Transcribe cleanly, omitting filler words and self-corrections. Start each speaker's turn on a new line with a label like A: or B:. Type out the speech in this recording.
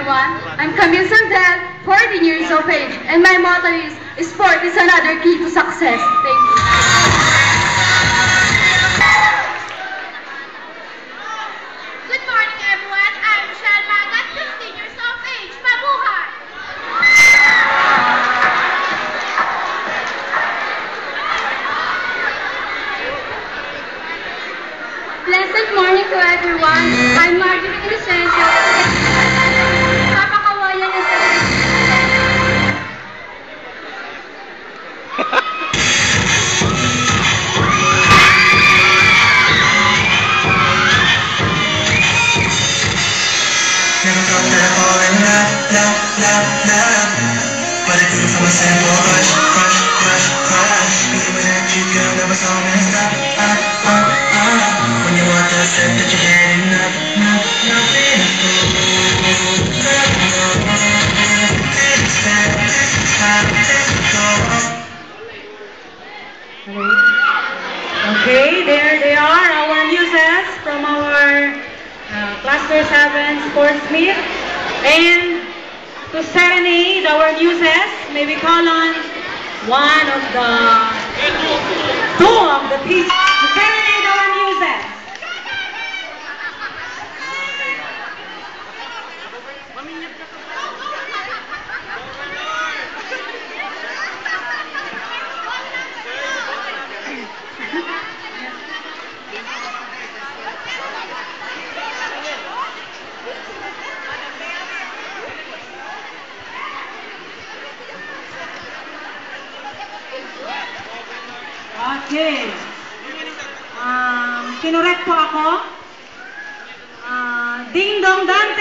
A: everyone. I'm Camille Sandel, 14 years of age, and my motto is, sport is another key to success. Thank you.
B: Good morning, everyone. I'm Shan Magat, 15 years of age. Mabuhay!
A: Pleasant morning to everyone. I'm Marjorie Inocencio. Papakawayan ng
C: Never thought that I'd fall in love. But it took so simple, crush. Even at you, girl, never so messed up. When you want to step that you're heading up, nothing to prove.
D: Okay, there they are, our muses from our Cluster 7 sports meet. And to serenade our muses, may we call on two of the teachers to serenade our muses. Okay. Kinorek po ako. Ding Dong Dante.